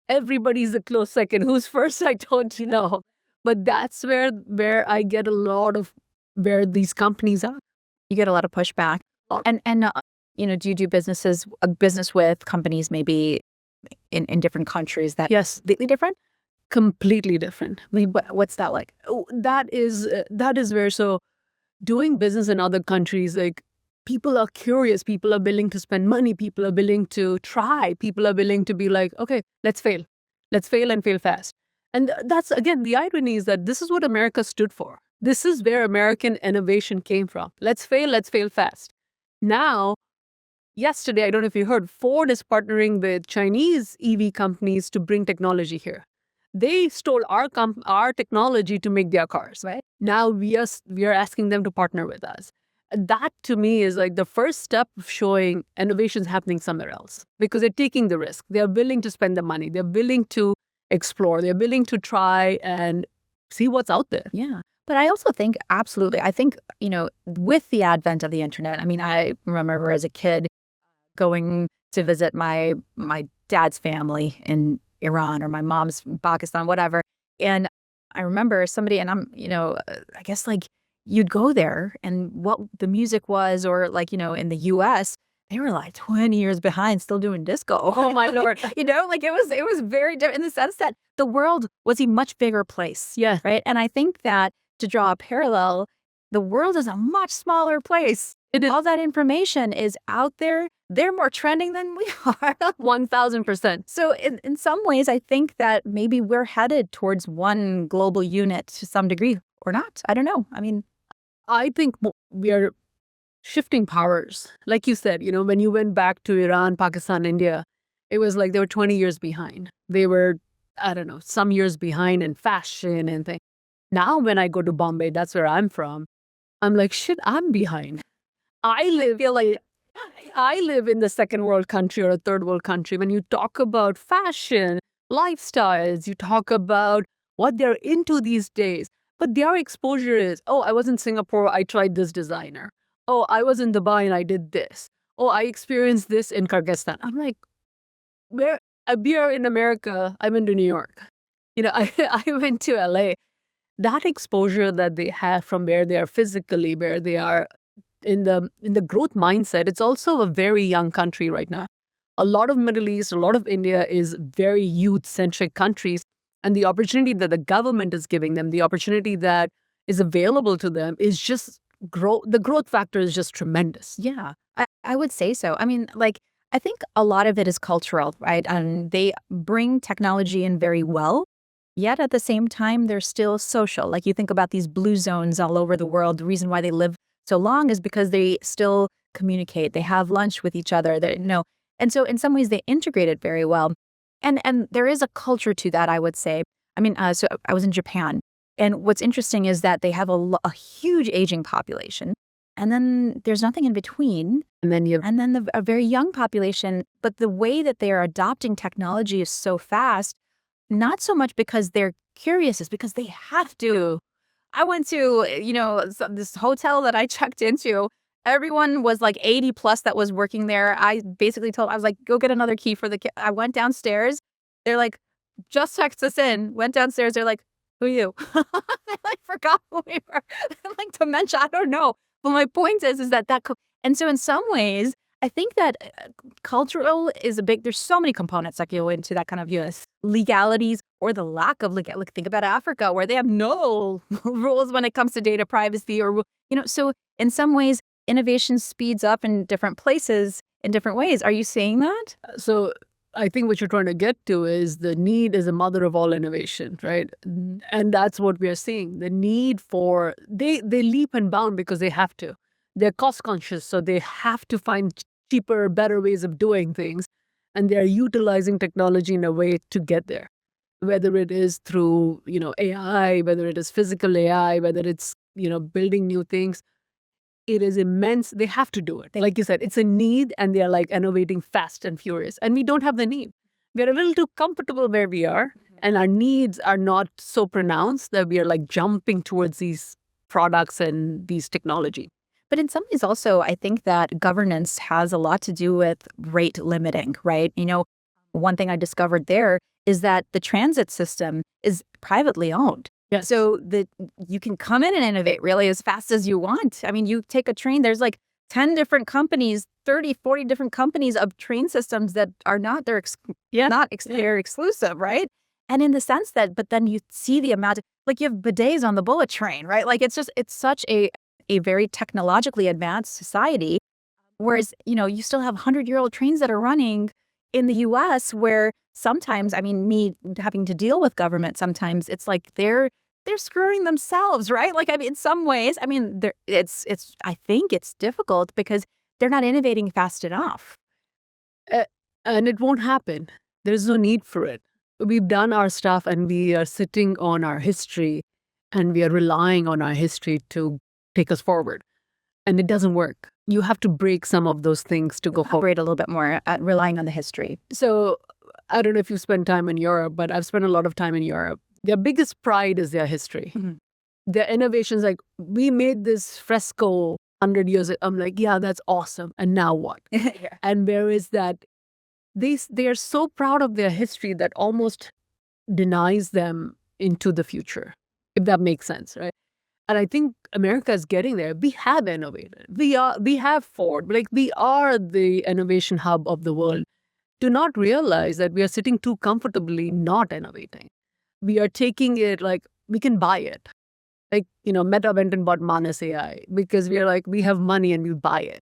S3: Everybody's a close second. Who's first, I don't know. But that's where I get a lot of where these companies are.
S1: You get a lot of pushback. And do you do business with companies maybe in different countries that
S3: yes,
S1: completely different?
S3: Completely different.
S1: I mean, what's that like?
S3: Oh, that is where, so doing business in other countries, like people are curious, people are willing to spend money, people are willing to try, people are willing to be like, okay, let's fail and fail fast. And that's, again, the irony is that this is what America stood for. This is where American innovation came from. Let's fail fast. Now, yesterday, I don't know if you heard, Ford is partnering with Chinese EV companies to bring technology here. They stole our technology to make their cars, right? Now we are asking them to partner with us. That to me is like the first step of showing innovations happening somewhere else because they're taking the risk. They're willing to spend the money. They're willing to explore. They're willing to try and see what's out there.
S1: Yeah. But I also think, absolutely, I think, with the advent of the internet, I mean, I remember as a kid going to visit my dad's family in Iran or my mom's Pakistan, whatever. And I remember somebody, and I'm, I guess like you'd go there and what the music was, or like, in the US, they were like 20 years behind still doing disco.
S3: Oh my Lord.
S1: Like it was very different in the sense that the world was a much bigger place.
S3: Yeah.
S1: Right. And I think that to draw a parallel, the world is a much smaller place. All that information is out there. They're more trending than we are.
S3: 1,000%.
S1: So in some ways, I think that maybe we're headed towards one global unit to some degree or not. I don't know. I mean,
S3: I think we are shifting powers. Like you said, when you went back to Iran, Pakistan, India, it was like they were 20 years behind. They were, I don't know, some years behind in fashion and things. Now when I go to Bombay, that's where I'm from, I'm like, shit, I'm behind. I feel like I live in the second world country or a third world country. When you talk about fashion, lifestyles, you talk about what they're into these days. But their exposure is, oh, I was in Singapore, I tried this designer. Oh, I was in Dubai and I did this. Oh, I experienced this in Kyrgyzstan. I'm like, we are in America, I'm in New York. I went to LA. That exposure that they have from where they are physically, where they are in the growth mindset, it's also a very young country right now. A lot of Middle East, a lot of India is very youth-centric countries. And the opportunity that the government is giving them, the opportunity that is available to them is just the growth factor is just tremendous.
S1: Yeah, I would say so. I mean, like, I think a lot of it is cultural, right? And they bring technology in very well, yet at the same time, they're still social. Like you think about these blue zones all over the world. The reason why they live so long is because they still communicate. They have lunch with each other. And so in some ways they integrate it very well. And there is a culture to that, I would say. So I was in Japan. And what's interesting is that they have a huge aging population. And then there's nothing in between.
S3: And then
S1: A very young population. But the way that they are adopting technology is so fast, not so much because they're curious, it's because they have to. I went to, this hotel that I checked into. Everyone was like 80 plus that was working there. I was like, go get another key for the key. I went downstairs. They're like, just text us in. Went downstairs. They're like, who are you? I like forgot who we were. Like dementia. I don't know. But my point is that and so in some ways, I think that cultural is there's so many components that go into that kind of legalities or the lack of legal. Like think about Africa where they have no rules when it comes to data privacy so in some ways, innovation speeds up in different places in different ways. Are you seeing that?
S3: So I think what you're trying to get to is the need is a mother of all innovation, right? And that's what we are seeing. The need for, they leap and bound because they have to. They're cost conscious, so they have to find cheaper, better ways of doing things. And they're utilizing technology in a way to get there. Whether it is through, AI, whether it is physical AI, whether it's, building new things. It is immense. They have to do it. Like you said, it's a need and they're like innovating fast and furious. And we don't have the need. We're a little too comfortable where we are. And our needs are not so pronounced that we are like jumping towards these products and these technology.
S1: But in some ways also, I think that governance has a lot to do with rate limiting, right? One thing I discovered there is that the transit system is privately owned.
S3: Yes.
S1: So that you can come in and innovate really as fast as you want. I mean, you take a train, there's like 10 different companies, 30, 40 different companies of train systems that are not, they're exclusive, right? And in the sense that, but then you see the amount of, like you have bidets on the bullet train, right? Like it's such a very technologically advanced society. Whereas, you still have 100-year-old trains that are running in the US where sometimes, me having to deal with government, sometimes it's like they're screwing themselves, right? Like, in some ways, I think it's difficult because they're not innovating fast enough.
S3: And it won't happen. There's no need for it. We've done our stuff and we are sitting on our history and we are relying on our history to take us forward. And it doesn't work. You have to break some of those things to go forward.
S1: Elaborate a little bit more at relying on the history.
S3: So I don't know if you've spent time in Europe, but I've spent a lot of time in Europe. Their biggest pride is their history.
S1: Mm-hmm.
S3: Their innovations, like, we made this fresco 100 years ago. I'm like, yeah, that's awesome. And now what?
S1: Yeah.
S3: And where is that? They are so proud of their history that almost denies them into the future, if that makes sense, right? And I think America is getting there. We have innovated. We have Ford. Like, we are the innovation hub of the world. Do not realize that we are sitting too comfortably not innovating. We are taking it like we can buy it. Like, Meta went and bought Manas AI because we are like, we have money and we buy it.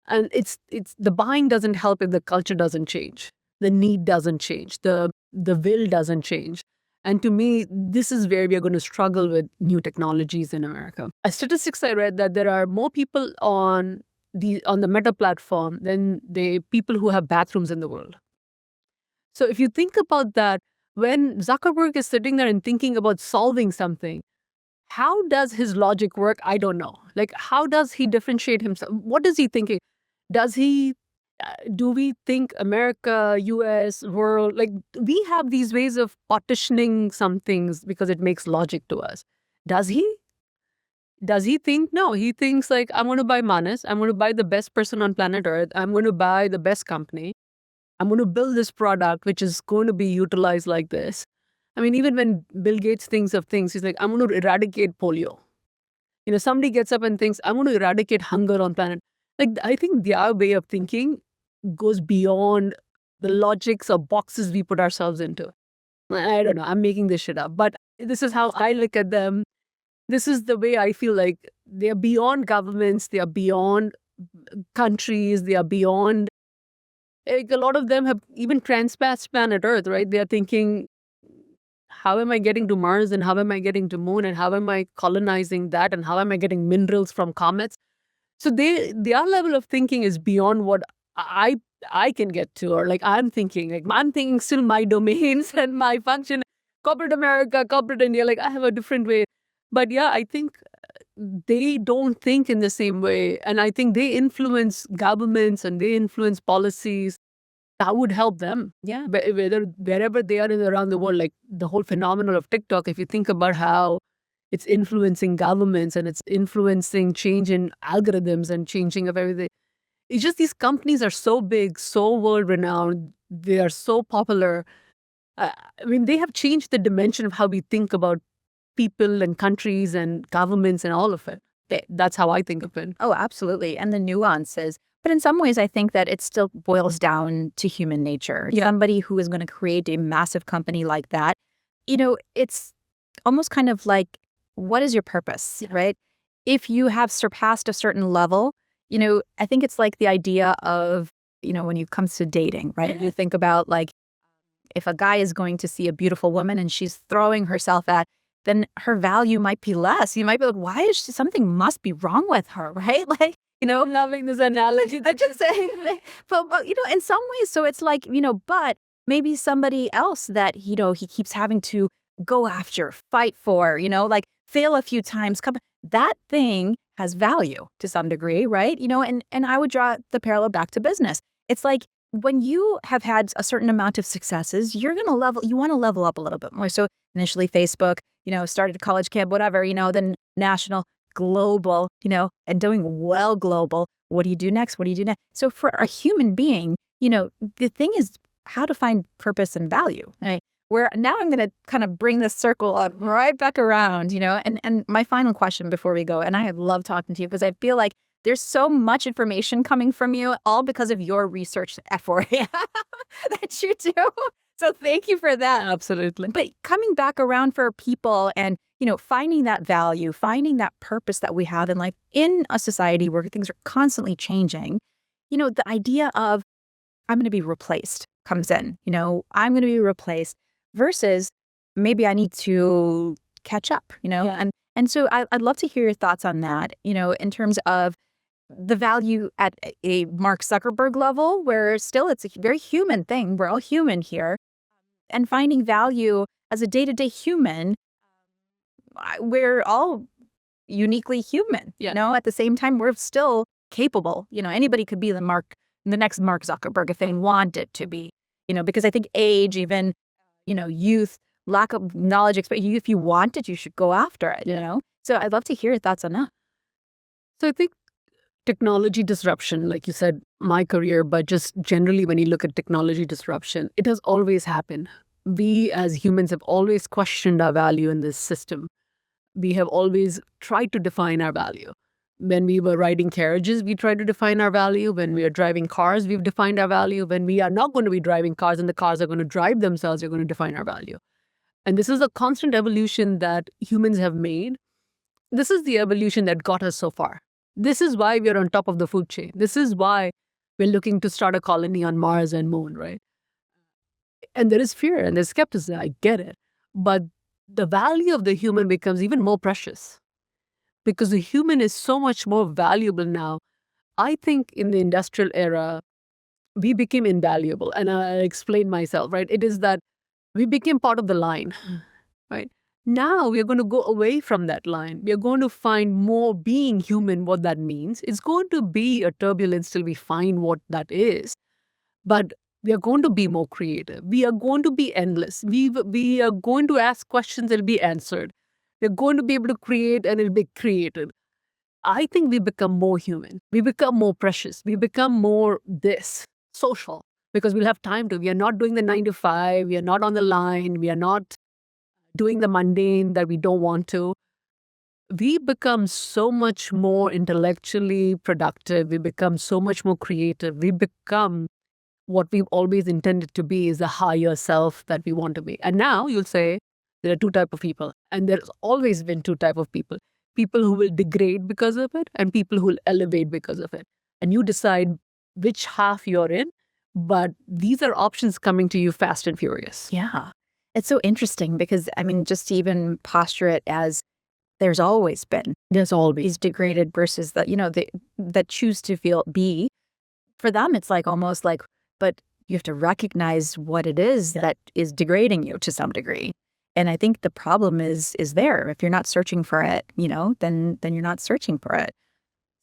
S3: And it's the buying doesn't help if the culture doesn't change. The need doesn't change. The will doesn't change. And to me, this is where we are going to struggle with new technologies in America. A statistics I read that there are more people on the Meta platform than the people who have bathrooms in the world. So if you think about that, when Zuckerberg is sitting there and thinking about solving something, how does his logic work? I don't know. Like, how does he differentiate himself? What is he thinking? Do we think America, US, world, like, we have these ways of partitioning some things because it makes logic to us. Does he? Does he think? No, he thinks like, I'm going to buy Manas. I'm going to buy the best person on planet Earth. I'm going to buy the best company. I'm going to build this product, which is going to be utilized like this. Even when Bill Gates thinks of things, he's like, I'm going to eradicate polio. Somebody gets up and thinks, I'm going to eradicate hunger on planet. Like, I think their way of thinking goes beyond the logics or boxes we put ourselves into. I don't know. I'm making this shit up. But this is how I look at them. This is the way I feel like they're beyond governments. They are beyond countries. They are beyond... Like, a lot of them have even transpassed planet Earth, right? They are thinking, how am I getting to Mars and how am I getting to Moon and how am I colonizing that and how am I getting minerals from comets? So their level of thinking is beyond what I can get to, or like I'm thinking still my domains and my function. corporate America, corporate India, like I have a different way. But yeah, I think they don't think in the same way. And I think they influence governments and they influence policies that would help them.
S1: Yeah.
S3: Whether wherever they are around the world, like the whole phenomenon of TikTok, if you think about how it's influencing governments and it's influencing change in algorithms and changing of everything. It's just these companies are so big, so world renowned, they are so popular. I mean, they have changed the dimension of how we think about people and countries and governments and all of it. That's how I think of it.
S1: Oh, absolutely. And the nuances. But in some ways, I think that it still boils down to human nature.
S3: Yeah.
S1: Somebody who is going to create a massive company like that, it's almost kind of like, what is your purpose, right? If you have surpassed a certain level, I think it's like the idea of, when it comes to dating, right? You think about like, if a guy is going to see a beautiful woman and she's throwing herself at, then her value might be less. You might be like, why is something must be wrong with her, right? Like,
S3: I'm loving this analogy.
S1: I just say, but in some ways, so it's like, but maybe somebody else that, he keeps having to go after, fight for, like fail a few times, that thing has value to some degree, right? And I would draw the parallel back to business. It's like, when you have had a certain amount of successes, you want to level up a little bit more. So initially Facebook, started college camp, whatever, then national, global, and doing well global. What do you do next? What do you do next? So for a human being, the thing is how to find purpose and value, right? Where now I'm going to kind of bring this circle on right back around, and my final question before we go, and I love talking to you because I feel like there's so much information coming from you, all because of your research effort that you do. So thank you for that.
S3: Absolutely.
S1: But coming back around for people and, finding that value, finding that purpose that we have in life in a society where things are constantly changing, the idea of I'm going to be replaced comes in, I'm going to be replaced versus maybe I need to catch up,
S3: Yeah.
S1: And so I'd love to hear your thoughts on that, in terms of the value at a Mark Zuckerberg level, where still it's a very human thing. We're all human here. And finding value as a day-to-day human, we're all uniquely human.
S3: Yeah.
S1: At the same time, we're still capable. Anybody could be the next Mark Zuckerberg if they wanted to be, because I think age, even, youth, lack of knowledge, if you want it, you should go after it, So I'd love to hear your thoughts on that.
S3: So I think technology disruption, like you said, my career, but just generally when you look at technology disruption, it has always happened. We as humans have always questioned our value in this system. We have always tried to define our value. When we were riding carriages, we tried to define our value. When we are driving cars, we've defined our value. When we are not going to be driving cars and the cars are going to drive themselves, we're going to define our value. And this is a constant evolution that humans have made. This is the evolution that got us so far. This is why we're on top of the food chain. This is why we're looking to start a colony on Mars and Moon, right? And there is fear and there's skepticism. I get it. But the value of the human becomes even more precious because the human is so much more valuable now. I think in the industrial era, we became invaluable. And I'll explain myself, right? It is that we became part of the line, right? Now we're going to go away from that line. We're going to find more being human, what that means. It's going to be a turbulence till we find what that is. But we are going to be more creative. We are going to be endless. We are going to ask questions that will be answered. We're going to be able to create and it'll be created. I think we become more human. We become more precious. We become more social because we'll have time to. We are not doing the 9 to 5. We are not on the line. We are not doing the mundane that we don't want to. We become so much more intellectually productive. We become so much more creative. We become what we've always intended to be is the higher self that we want to be. And now you'll say there are two types of people. And there's always been two types of people. People who will degrade because of it and people who will elevate because of it. And you decide which half you're in. But these are options coming to you fast and furious.
S1: Yeah. It's so interesting because, just to even posture it as there's always been.
S3: There's always
S1: degraded versus that choose to be. For them, it's like almost like, but you have to recognize what it is that is degrading you to some degree. And I think the problem is there. If you're not searching for it, then you're not searching for it.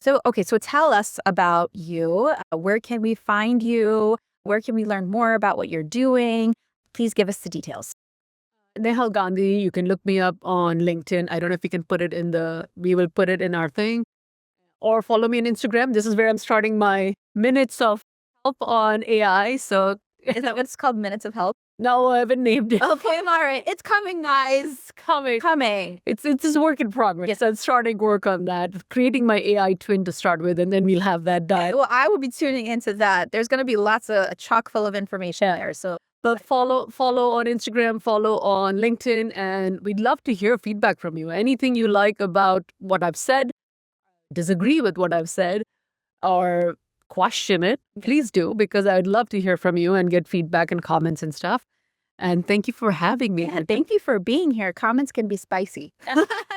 S1: So, okay, so tell us about you. Where can we find you? Where can we learn more about what you're doing? Please give us the details.
S3: Nahel Gandhi, you can look me up on LinkedIn. I don't know if we will put it in our thing. Or follow me on Instagram. This is where I'm starting my minutes of help on AI. So
S1: Is that what it's called? Minutes of Help?
S3: no, I haven't named it.
S1: Okay, all right. It's coming, guys. Coming.
S3: It's a work in progress.
S1: Yes.
S3: I'm starting work on that, creating my AI twin to start with, and then we'll have that done.
S1: Well, I will be tuning into that. There's going to be lots of chock full of information there. So,
S3: But follow on Instagram, follow on LinkedIn, and we'd love to hear feedback from you. Anything you like about what I've said, disagree with what I've said, or question it, please do, because I'd love to hear from you and get feedback and comments and stuff. And thank you for having me.
S1: and thank you for being here. Comments can be spicy.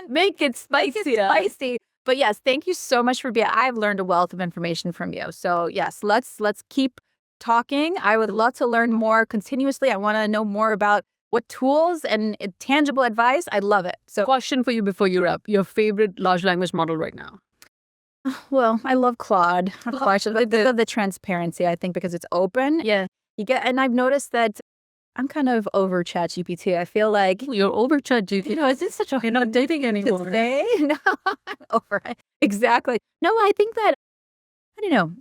S3: Make it spicy.
S1: Spicy. But yes, thank you so much for being. I've learned a wealth of information from you. So yes, let's keep talking. I would love to learn more continuously. I want to know more about what tools and tangible advice. I love it. So,
S3: Question for you before you wrap. Your favorite large language model right now?
S1: well, I love Claude. I love the transparency, I think, because it's open.
S3: Yeah.
S1: And I've noticed that I'm kind of over ChatGPT. I feel like,
S3: You're over ChatGPT.
S1: is this such a
S3: You're not dating anymore.
S1: today? No, I'm over it. Exactly. No, I think that, I don't know.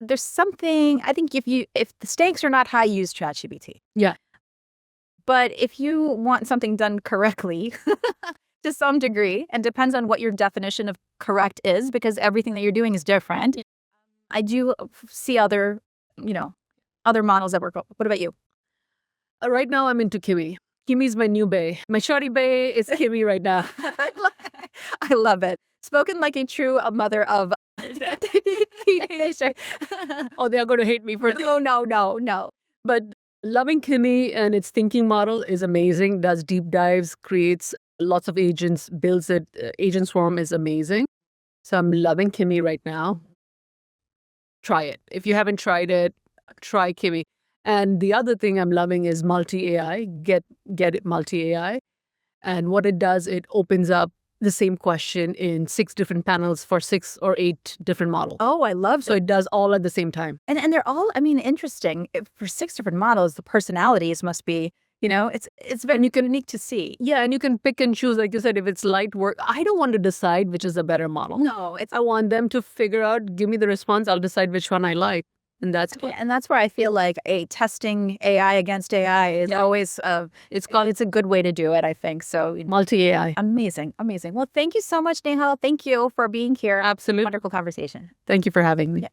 S1: There's something, I think if the stakes are not high, use ChatGPT.
S3: Yeah.
S1: But if you want something done correctly, to some degree, and depends on what your definition of correct is, because everything that you're doing is different. I do see other models that work. What about you?
S3: Right now, I'm into Kimi. Kimi's my new bae. My shorty bae is Kimi right now.
S1: I love it. Spoken like a true mother of teenager.
S3: Oh, they're going to hate me for this.
S1: No.
S3: But loving Kimi and its thinking model is amazing. Does deep dives, creates lots of agents, builds it. Agent Swarm is amazing. So I'm loving Kimi right now. Try it. If you haven't tried it, try Kimi. And the other thing I'm loving is multi-AI. Get it multi-AI. And what it does, it opens up the same question in 6 different panels for 6 or 8 different models.
S1: Oh, I love
S3: So it does all at the same time.
S1: And they're all, interesting. For 6 different models, the personalities must be, it's very unique to see.
S3: Yeah, and you can pick and choose, like you said, if it's light work. I don't want to decide which is a better model.
S1: No,
S3: I want them to figure out, give me the response, I'll decide which one I like. And that's it.
S1: and that's where I feel like testing AI against AI is always it's a good way to do it, I think. So
S3: Multi-AI.
S1: amazing. Well, thank you so much, Nehal. Thank you for being here.
S3: Absolutely.
S1: Wonderful conversation.
S3: Thank you for having me.
S1: Yeah.